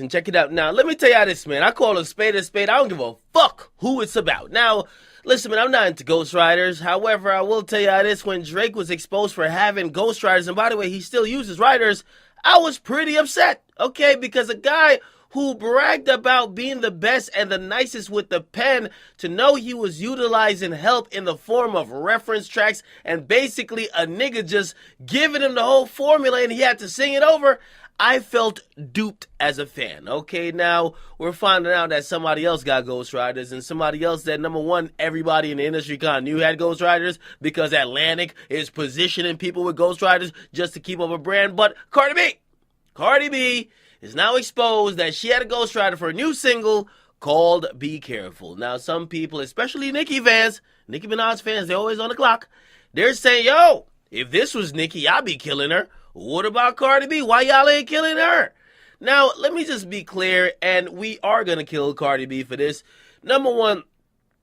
Check it out. Now, let me tell y'all this, man. I call a spade a spade. I don't give a fuck who it's about. Now, listen, man, I'm not into ghostwriters. However, I will tell y'all this. When Drake was exposed for having ghostwriters, and by the way, he still uses writers, I was pretty upset, okay? Because a guy who bragged about being the best and the nicest with the pen, to know he was utilizing help in the form of reference tracks and basically a nigga just giving him the whole formula and he had to sing it over, I felt duped as a fan. Okay, now we're finding out that somebody else got ghostwriters, and somebody else that, number one, everybody in the industry kind of knew had ghostwriters because Atlantic is positioning people with ghostwriters just to keep up a brand. But Cardi B is now exposed that she had a ghostwriter for a new single called Be Careful. Now, some people, especially Nicki fans, Nicki Minaj fans, they're always on the clock. They're saying, yo, if this was Nicki, I'd be killing her. What about Cardi B? Why y'all ain't killing her? Now, let me just be clear, and we are going to kill Cardi B for this. Number one,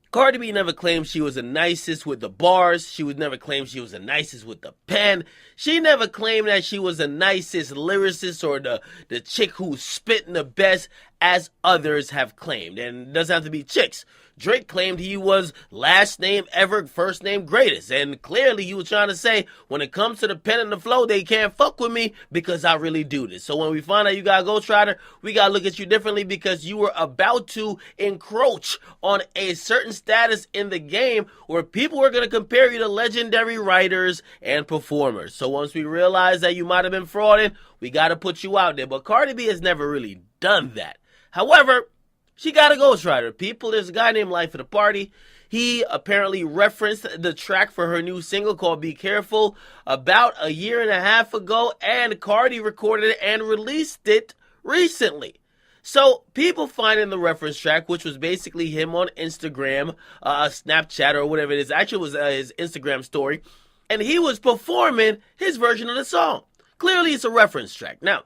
Cardi B never claimed she was the nicest with the bars. She would never claim she was the nicest with the pen. She never claimed that she was the nicest lyricist or the chick who's spitting the best, as others have claimed. And it doesn't have to be chicks. Drake claimed he was last name ever, first name greatest. And clearly he was trying to say, when it comes to the pen and the flow, they can't fuck with me because I really do this. So when we find out you got a ghostwriter, we got to look at you differently because you were about to encroach on a certain status in the game where people were going to compare you to legendary writers and performers. So once we realize that you might have been frauding, we got to put you out there. But Cardi B has never really done that. However, she got a ghostwriter. People, there's a guy named Life of the Party. He apparently referenced the track for her new single called Be Careful about a year and a half ago, and Cardi recorded it and released it recently. So people finding the reference track, which was basically him on Instagram, Snapchat or whatever it is, actually it was his Instagram story, and he was performing his version of the song. Clearly it's a reference track. Now,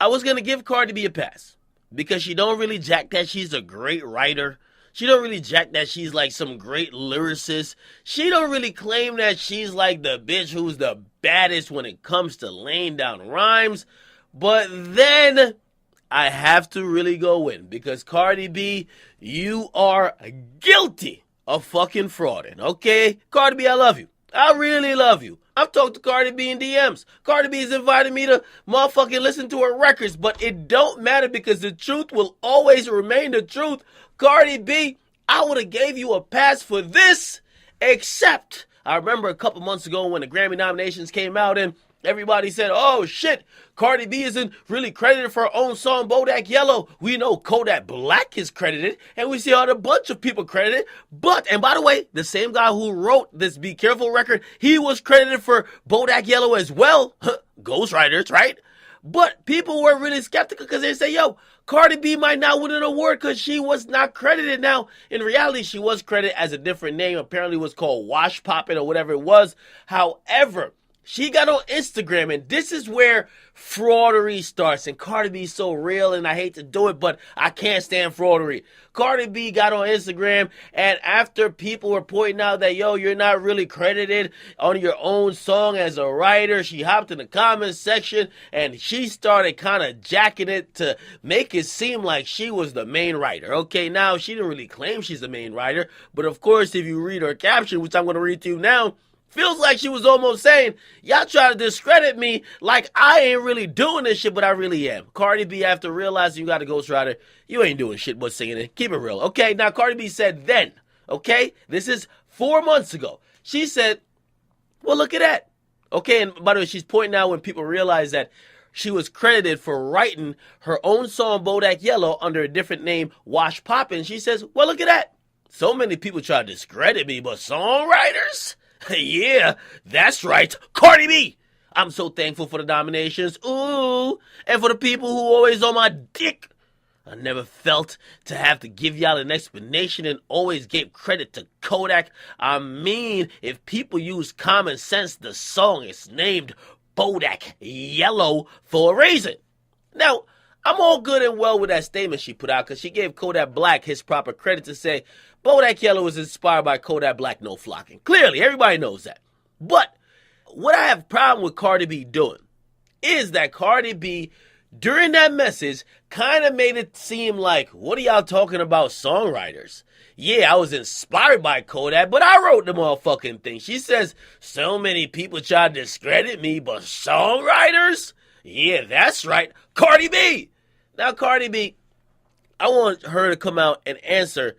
I was going to give Cardi B a pass, because she don't really jack that she's a great writer. She don't really jack that she's like some great lyricist. She don't really claim that she's like the bitch who's the baddest when it comes to laying down rhymes. But then I have to really go in, because Cardi B, you are guilty of fucking frauding, okay? Cardi B, I love you. I really love you. I've talked to Cardi B in DMs. Cardi B has invited me to motherfucking listen to her records, but it don't matter because the truth will always remain the truth. Cardi B, I would have gave you a pass for this, except I remember a couple months ago when the Grammy nominations came out and everybody said, oh shit, Cardi B isn't really credited for her own song, Bodak Yellow. We know Kodak Black is credited, and we see a bunch of people credited. But, and by the way, the same guy who wrote this Be Careful record, he was credited for Bodak Yellow as well. Ghostwriters, right? But people were really skeptical because they say, yo, Cardi B might not win an award because she was not credited. Now, in reality, she was credited as a different name. Apparently it was called Wash Poppin' or whatever it was. However, she got on Instagram, and this is where fraudery starts. And Cardi B's so real, and I hate to do it, but I can't stand fraudery. Cardi B got on Instagram, and after people were pointing out that, yo, you're not really credited on your own song as a writer, she hopped in the comments section, and she started kind of jacking it to make it seem like she was the main writer. Okay, now, she didn't really claim she's the main writer, but of course, if you read her caption, which I'm going to read to you now, feels like she was almost saying, y'all try to discredit me like I ain't really doing this shit, but I really am. Cardi B, after realizing you got a ghostwriter, you ain't doing shit but singing it. Keep it real. Okay, now Cardi B said then, okay, this is 4 months ago. She said, well, look at that. Okay, and by the way, she's pointing out when people realize that she was credited for writing her own song, Bodak Yellow, under a different name, Wash Poppin'. She says, well, look at that. So many people try to discredit me, but songwriters? Yeah, that's right, Cardi B. I'm so thankful for the nominations, ooh, and for the people who always on my dick. I never felt to have to give y'all an explanation and always gave credit to Kodak. I mean, if people use common sense, the song is named Bodak Yellow for a reason. Now, I'm all good and well with that statement she put out because she gave Kodak Black his proper credit to say Bodak Yellow was inspired by Kodak Black No Flocking. Clearly, everybody knows that. But what I have a problem with Cardi B doing is that Cardi B during that message kind of made it seem like, what are y'all talking about songwriters? Yeah, I was inspired by Kodak, but I wrote the motherfucking thing. She says, so many people try to discredit me, but songwriters? Yeah, that's right. Cardi B! Now, Cardi B, I want her to come out and answer,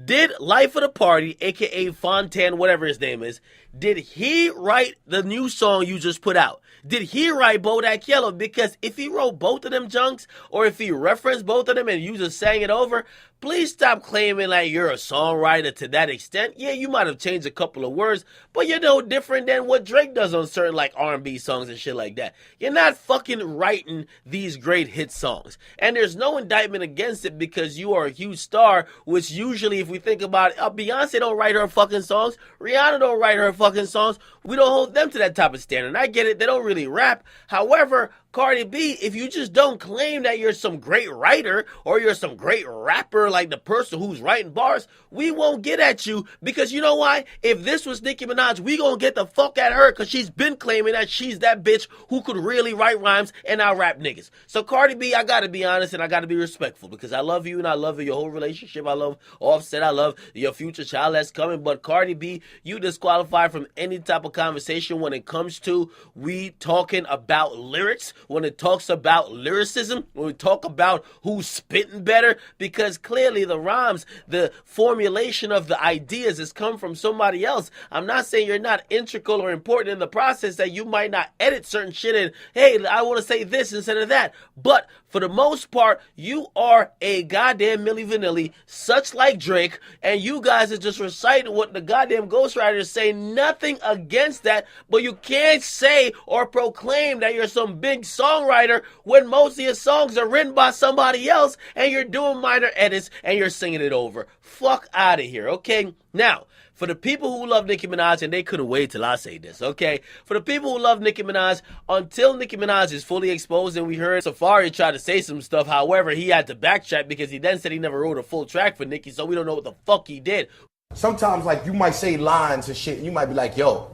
did Life of the Party, a.k.a. Fontaine, whatever his name is, did he write the new song you just put out? Did he write Bodak Yellow? Because if he wrote both of them junks, or if he referenced both of them and you just sang it over, please stop claiming like you're a songwriter to that extent. Yeah, you might have changed a couple of words, but you're no different than what Drake does on certain like R&B songs and shit like that. You're not fucking writing these great hit songs. And there's no indictment against it because you are a huge star, which usually, if we think about it, Beyonce don't write her fucking songs. Rihanna don't write her fucking songs. We don't hold them to that type of standard. And I get it, they don't really rap. However, Cardi B, if you just don't claim that you're some great writer or you're some great rapper like the person who's writing bars, we won't get at you because you know why? If this was Nicki Minaj, we gonna get the fuck at her because she's been claiming that she's that bitch who could really write rhymes and out rap niggas. So Cardi B, I gotta be honest and I gotta be respectful because I love you and I love your whole relationship. I love Offset. I love your future child that's coming. But Cardi B, you disqualified from any type of conversation when it comes to we talking about lyrics, when it talks about lyricism, when we talk about who's spitting better, because clearly the rhymes, the formulation of the ideas has come from somebody else. I'm not saying you're not integral or important in the process, that you might not edit certain shit and, hey, I want to say this instead of that. But for the most part, you are a goddamn Milli Vanilli, such like Drake, and you guys are just reciting what the goddamn ghostwriters say. Nothing against that, but you can't say or proclaim that you're some big songwriter when most of your songs are written by somebody else and you're doing minor edits and you're singing it over. Fuck out of here, okay? Now, for the people who love Nicki Minaj, and they couldn't wait till I say this, okay? For the people who love Nicki Minaj, until Nicki Minaj is fully exposed, and we heard Safari try to say some stuff, however, he had to backtrack because he then said he never wrote a full track for Nicki, so we don't know what the fuck he did. Sometimes, like, you might say lines and shit, and you might be like, yo,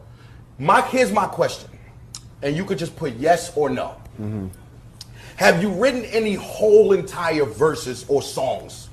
here's my question. And you could just put yes or no. Mm-hmm. Have you written any whole entire verses or songs?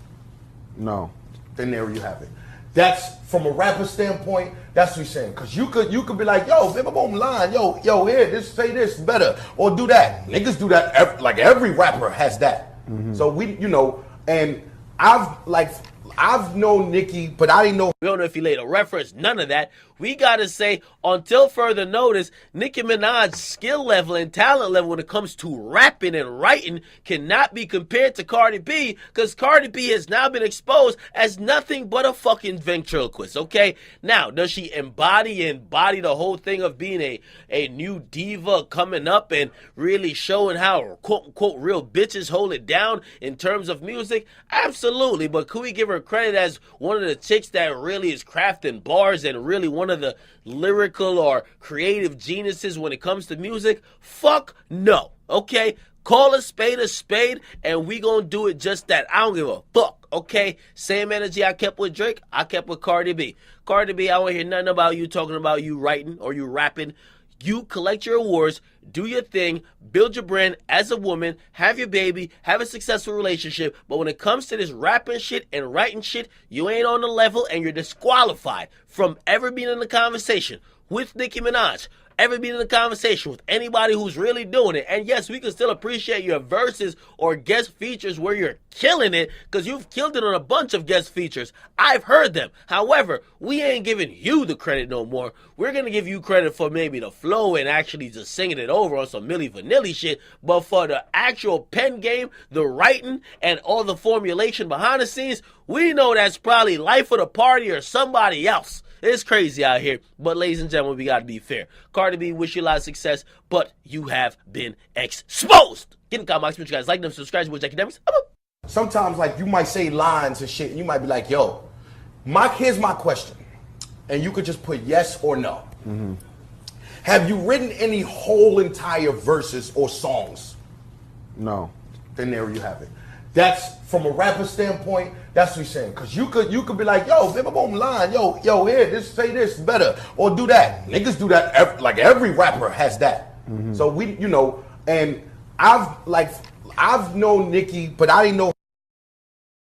No. Then there you have it. That's from a rapper standpoint. That's what he's saying. Cause you could be like, yo, if I'm on line, yo, here, say this better or do that. Niggas do that. Like every rapper has that. Mm-hmm. So and I've known Nikki, but I didn't know. We don't know if he laid a reference, none of that. We gotta say, until further notice, Nicki Minaj's skill level and talent level when it comes to rapping and writing cannot be compared to Cardi B, because Cardi B has now been exposed as nothing but a fucking ventriloquist, okay? Now, does she embody the whole thing of being a new diva coming up and really showing how, quote-unquote, real bitches hold it down in terms of music? Absolutely, but could we give her credit as one of the chicks that really is crafting bars and really one of the lyrical or creative geniuses when it comes to music? Fuck no, okay? Call a spade, and we gonna do it just that. I don't give a fuck, okay? Same energy I kept with Drake, I kept with Cardi B. Cardi B, I don't hear nothing about you talking about you writing or you rapping. You collect your awards, do your thing, build your brand as a woman, have your baby, have a successful relationship. But when it comes to this rapping shit and writing shit, you ain't on the level and you're disqualified from ever being in the conversation with Nicki Minaj. Ever been in a conversation with anybody who's really doing it. And yes, we can still appreciate your verses or guest features where you're killing it, because you've killed it on a bunch of guest features. I've heard them. However, we ain't giving you the credit no more. We're going to give you credit for maybe the flow and actually just singing it over on some Milli Vanilli shit. But for the actual pen game, the writing, and all the formulation behind the scenes, we know that's probably Life of the Party or somebody else. It's crazy out here, but ladies and gentlemen, we gotta be fair. Cardi B, wish you a lot of success, but you have been exposed. Get in the comment box, make sure you guys like them, subscribe to Akademis. Sometimes, like, you might say lines and shit, and you might be like, yo, here's my question. And you could just put yes or no. Mm-hmm. Have you written any whole entire verses or songs? No. Then there you have it. That's from a rapper standpoint. That's what he's saying. Cause you could be like, yo, if I'm on line, yo, here, say this better or do that. Niggas do that. Like every rapper has that. Mm-hmm. So and I've known Nikki, but I didn't know